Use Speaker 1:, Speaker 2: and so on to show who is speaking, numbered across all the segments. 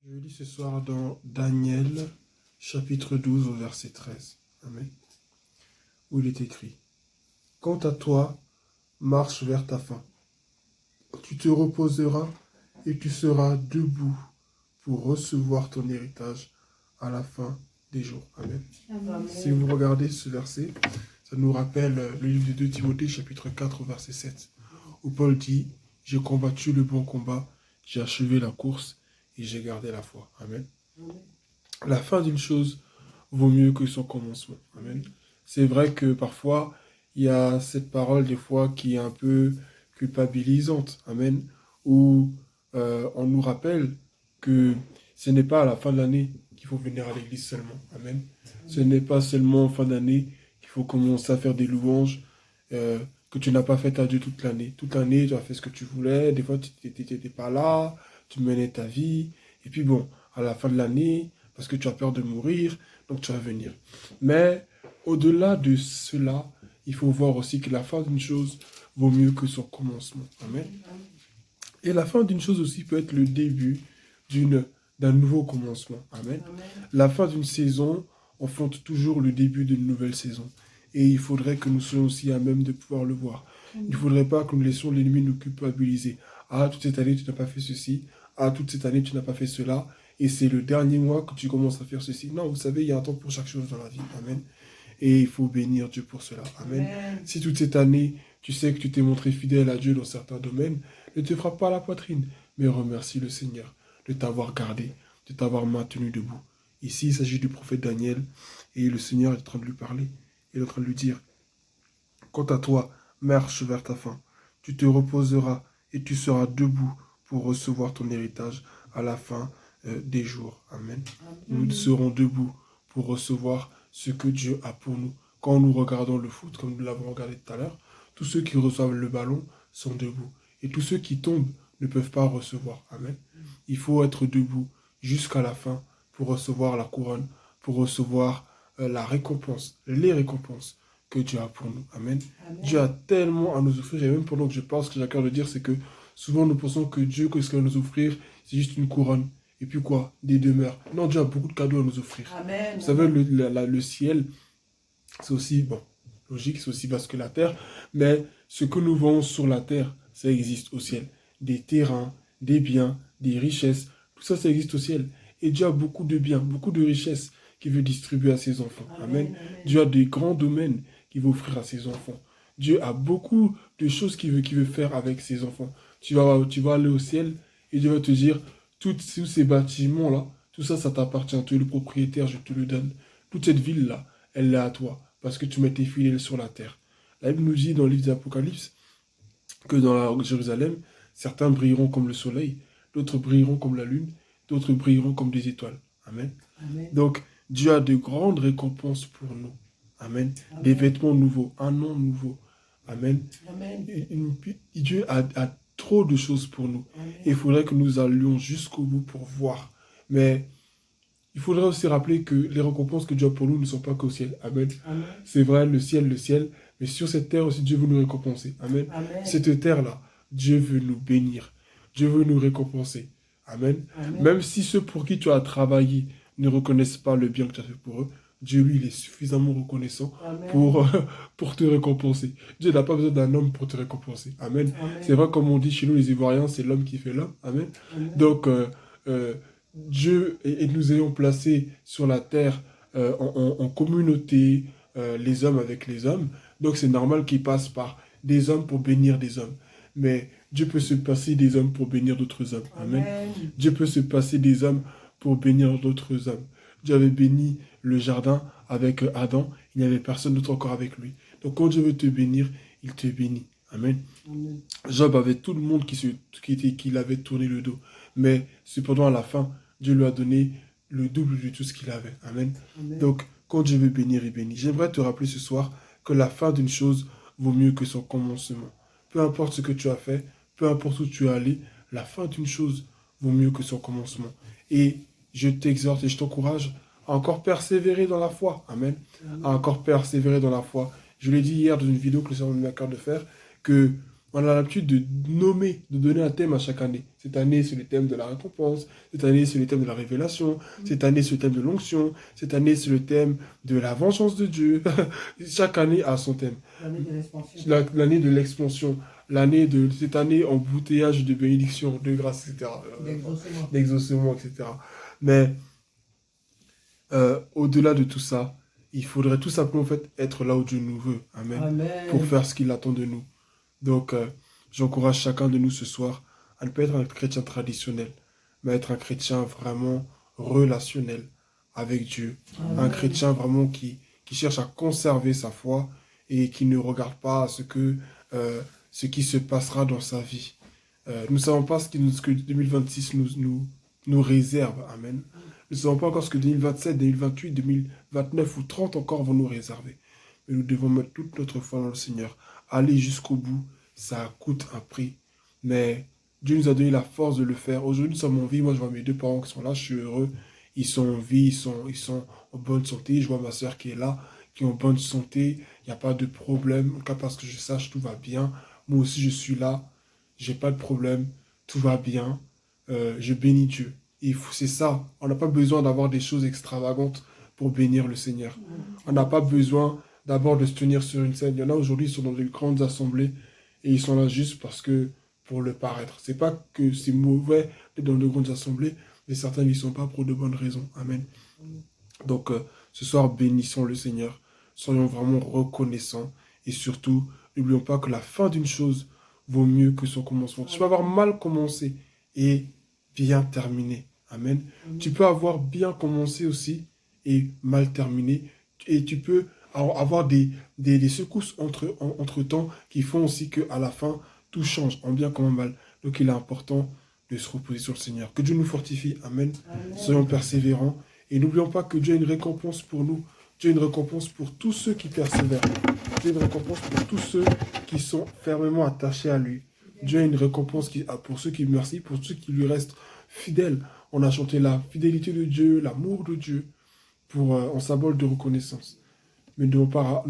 Speaker 1: Je lis ce soir dans Daniel, chapitre 12, au verset 13. Amen. Où il est écrit: Quant à toi, marche vers ta fin. Tu te reposeras et tu seras debout pour recevoir ton héritage à la fin des jours. Amen.
Speaker 2: Amen.
Speaker 1: Si vous regardez ce verset, ça nous rappelle le livre de 2 Timothée, chapitre 4, au verset 7, où Paul dit: J'ai combattu le bon combat, j'ai achevé la course et j'ai gardé la foi. Amen. La fin d'une chose vaut mieux que son commencement. Amen. C'est vrai que parfois, il y a cette parole des fois qui est un peu culpabilisante. Amen. Où on nous rappelle que ce n'est pas à la fin de l'année qu'il faut venir à l'église seulement. Amen. Ce n'est pas seulement en fin d'année qu'il faut commencer à faire des louanges que tu n'as pas fait à Dieu toute l'année. Toute l'année, tu as fait ce que tu voulais. Des fois, tu n'étais pas là. Tu menais ta vie. Et puis bon, à la fin de l'année, parce que tu as peur de mourir, donc tu vas venir. Mais au-delà de cela, il faut voir aussi que la fin d'une chose vaut mieux que son commencement. Amen. Et la fin d'une chose aussi peut être le début d'un nouveau commencement. Amen. La fin d'une saison enfante toujours le début d'une nouvelle saison. Et il faudrait que nous soyons aussi à même de pouvoir le voir. Il ne faudrait pas que nous laissions l'ennemi nous culpabiliser. Ah, toute cette année, tu n'as pas fait ceci. Ah, toute cette année, tu n'as pas fait cela. Et c'est le dernier mois que tu commences à faire ceci. Non, vous savez, il y a un temps pour chaque chose dans la vie. Amen. Et il faut bénir Dieu pour cela. Amen. Si toute cette année, tu sais que tu t'es montré fidèle à Dieu dans certains domaines, ne te frappe pas la poitrine, mais remercie le Seigneur de t'avoir gardé, de t'avoir maintenu debout. Ici, il s'agit du prophète Daniel, et le Seigneur est en train de lui parler. Il est en train de lui dire: Quant à toi, marche vers ta fin. Tu te reposeras et tu seras debout pour recevoir ton héritage à la fin des jours. Amen. Nous serons debout pour recevoir ce que Dieu a pour nous. Quand nous regardons le foot, comme nous l'avons regardé tout à l'heure, tous ceux qui reçoivent le ballon sont debout. Et tous ceux qui tombent ne peuvent pas recevoir. Amen. Il faut être debout jusqu'à la fin pour recevoir la couronne, pour recevoir la récompense, les récompenses que Dieu a pour nous. Amen. Dieu a tellement à nous offrir, et même pendant que je pense, ce que j'ai à cœur de dire, c'est que souvent nous pensons que Dieu, qu'est-ce qu'il va nous offrir, c'est juste une couronne. Et puis quoi? Des demeures. Non, Dieu a beaucoup de cadeaux à nous offrir.
Speaker 2: Amen.
Speaker 1: Vous savez, le ciel, c'est aussi, bon, logique, c'est aussi vaste que la terre, mais ce que nous voyons sur la terre, ça existe au ciel. Des terrains, des biens, des richesses, tout ça, ça existe au ciel. Et Dieu a beaucoup de biens, beaucoup de richesses qu'il veut distribuer à ses enfants. Amen. Amen. Dieu a des grands domaines qu'il veut offrir à ses enfants. Dieu a beaucoup de choses qu'il veut faire avec ses enfants. Tu vas aller au ciel et Dieu va te dire: tous ces bâtiments-là, tout ça, ça t'appartient. Tu es le propriétaire, je te le donne. Toute cette ville-là, elle est à toi, parce que tu m'étais fidèle sur la terre. La Bible nous dit dans le livre d'Apocalypse que dans la Jérusalem, certains brilleront comme le soleil, d'autres brilleront comme la lune, d'autres brilleront comme des étoiles. Amen. Amen. Donc, Dieu a de grandes récompenses pour nous. Amen. Amen. Des vêtements nouveaux, un nom nouveau. Amen. Amen. Dieu a trop de choses pour nous. Amen. Il faudrait que nous allions jusqu'au bout pour voir. Mais il faudrait aussi rappeler que les récompenses que Dieu a pour nous ne sont pas qu'au ciel. Amen. Amen. C'est vrai, le ciel. Mais sur cette terre aussi, Dieu veut nous récompenser. Amen. Amen. Cette terre-là, Dieu veut nous bénir. Dieu veut nous récompenser. Amen. Amen. Même si ceux pour qui tu as travaillé ne reconnaissent pas le bien que tu as fait pour eux, Dieu, lui, il est suffisamment reconnaissant pour te récompenser. Dieu n'a pas besoin d'un homme pour te récompenser. Amen. Amen. C'est vrai, comme on dit chez nous, les Ivoiriens, c'est l'homme qui fait l'homme. Amen. Amen. Donc, Dieu et nous ayons placé sur la terre en communauté, les hommes avec les hommes. Donc, c'est normal qu'ils passent par des hommes pour bénir des hommes. Mais Dieu peut se passer des hommes pour bénir d'autres hommes. Amen. Amen. Dieu peut se passer des hommes pour bénir d'autres hommes. Dieu avait béni le jardin avec Adam. Il n'y avait personne d'autre encore avec lui. Donc, quand Dieu veut te bénir, il te bénit. Amen. Amen. Job avait tout le monde qui l'avait tourné le dos. Mais cependant, à la fin, Dieu lui a donné le double de tout ce qu'il avait. Amen. Amen. Donc, quand Dieu veut bénir, il bénit. J'aimerais te rappeler ce soir que la fin d'une chose vaut mieux que son commencement. Peu importe ce que tu as fait, peu importe où tu es allé, la fin d'une chose vaut mieux que son commencement. Et je t'exhorte et je t'encourage à encore persévérer dans la foi. Amen. Amen. À encore persévérer dans la foi. Je l'ai dit hier dans une vidéo que le Seigneur m'a mis à cœur de faire, que on a l'habitude de nommer, de donner un thème à chaque année. Cette année, c'est le thème de la récompense. Cette année, c'est le thème de la révélation. Cette année, c'est le thème de l'onction. Cette année, c'est le thème de la vengeance de Dieu. Chaque année a son thème.
Speaker 2: L'année de l'expansion.
Speaker 1: L'année de l'expansion. L'année de cette année embouteillage de bénédiction, de grâce, etc. D'exaucement, etc. Mais au-delà de tout ça, il faudrait tout simplement en fait, être là où Dieu nous veut. Amen.
Speaker 2: Amen.
Speaker 1: Pour faire ce qu'il attend de nous. Donc, j'encourage chacun de nous ce soir à ne pas être un chrétien traditionnel, mais être un chrétien vraiment relationnel avec Dieu.
Speaker 2: Amen.
Speaker 1: Un chrétien vraiment qui cherche à conserver sa foi et qui ne regarde pas ce qui se passera dans sa vie. Nous ne savons pas ce que 2026 nous réserve. Amen. Nous ne savons pas encore ce que 2027, 2028, 2029 ou 30 encore vont nous réserver. Mais nous devons mettre toute notre foi dans le Seigneur. Aller jusqu'au bout, ça coûte un prix. Mais Dieu nous a donné la force de le faire. Aujourd'hui, nous sommes en vie. Moi, je vois mes deux parents qui sont là. Je suis heureux. Ils sont en vie. Ils sont en bonne santé. Je vois ma soeur qui est là, qui est en bonne santé. Il n'y a pas de problème. En tout cas, parce que je sache, tout va bien. Moi aussi, je suis là. J'ai pas de problème. Tout va bien. Je bénis Dieu. C'est ça. On n'a pas besoin d'avoir des choses extravagantes pour bénir le Seigneur. On n'a pas besoin d'abord de se tenir sur une scène. Il y en a aujourd'hui, ils sont dans de grandes assemblées et ils sont là juste parce que pour le paraître. C'est pas que c'est mauvais d'être dans de grandes assemblées, mais certains n'y sont pas pour de bonnes raisons. Amen. Donc, ce soir, bénissons le Seigneur. Soyons vraiment reconnaissants et surtout, n'oublions pas que la fin d'une chose vaut mieux que son commencement. Tu peux avoir mal commencé et bien terminé. Amen. Tu peux avoir bien commencé aussi et mal terminé. Et tu peux avoir des secousses entre temps qui font aussi qu'à la fin, tout change, en bien comme en mal. Donc il est important de se reposer sur le Seigneur. Que Dieu nous fortifie. Amen. Amen. Soyons persévérants. Et n'oublions pas que Dieu a une récompense pour nous. Dieu a une récompense pour tous ceux qui persévèrent. Dieu a une récompense pour tous ceux qui sont fermement attachés à lui. Dieu a une récompense pour ceux qui merci, pour ceux qui lui restent fidèles. On a chanté la fidélité de Dieu, l'amour de Dieu, en symbole de reconnaissance. Mais nous ne devons pas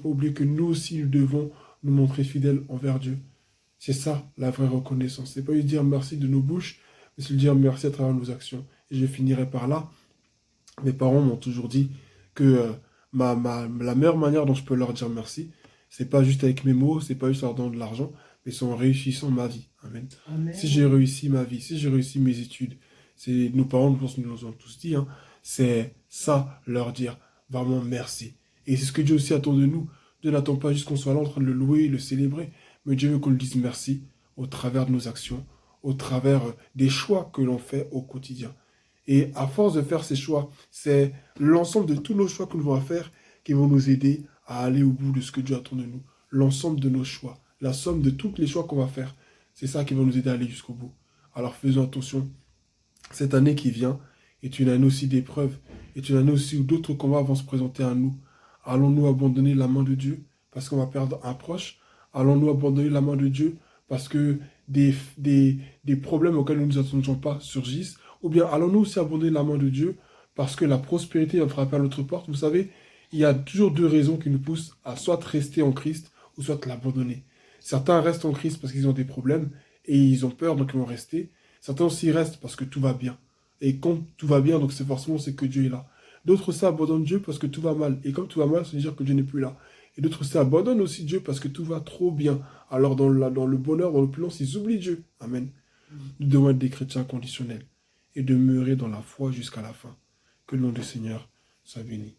Speaker 1: oublier que nous aussi, nous devons nous montrer fidèles envers Dieu. C'est ça, la vraie reconnaissance. Ce n'est pas lui dire merci de nos bouches, mais c'est lui dire merci à travers nos actions. Et je finirai par là. Mes parents m'ont toujours dit que la meilleure manière dont je peux leur dire merci, c'est pas juste avec mes mots, c'est pas juste en leur donnant de l'argent, mais c'est en réussissant ma vie. Amen. Amen. Si j'ai réussi ma vie, si j'ai réussi mes études, c'est nos parents, je pense que nous nous ont tous dit, hein, c'est ça, leur dire vraiment merci. Et c'est ce que Dieu aussi attend de nous. Dieu n'attend pas juste qu'on soit là en train de le louer, le célébrer, mais Dieu veut qu'on lui dise merci au travers de nos actions, au travers des choix que l'on fait au quotidien. Et à force de faire ces choix, c'est l'ensemble de tous nos choix que nous allons faire qui vont nous aider à aller au bout de ce que Dieu attend de nous. L'ensemble de nos choix, la somme de tous les choix qu'on va faire, c'est ça qui va nous aider à aller jusqu'au bout. Alors faisons attention. Cette année qui vient est une année aussi d'épreuves, est une année aussi où d'autres combats vont se présenter à nous. Allons-nous abandonner la main de Dieu parce qu'on va perdre un proche? Allons-nous abandonner la main de Dieu parce que des problèmes auxquels nous ne nous attendions pas surgissent? Ou bien allons-nous aussi abandonner la main de Dieu parce que la prospérité va frapper à notre porte? Vous savez, il y a toujours deux raisons qui nous poussent à soit rester en Christ ou soit l'abandonner. Certains restent en Christ parce qu'ils ont des problèmes et ils ont peur, donc ils vont rester. Certains aussi restent parce que tout va bien. Et quand tout va bien, donc c'est forcément c'est que Dieu est là. D'autres aussi abandonnent Dieu parce que tout va mal. Et comme tout va mal, ça veut dire que Dieu n'est plus là. Et d'autres aussi abandonnent aussi Dieu parce que tout va trop bien. Alors dans le bonheur, dans l'opulence, ils oublient Dieu. Amen. Nous devons être des chrétiens conditionnels et demeurer dans la foi jusqu'à la fin. Que le nom du Seigneur soit béni.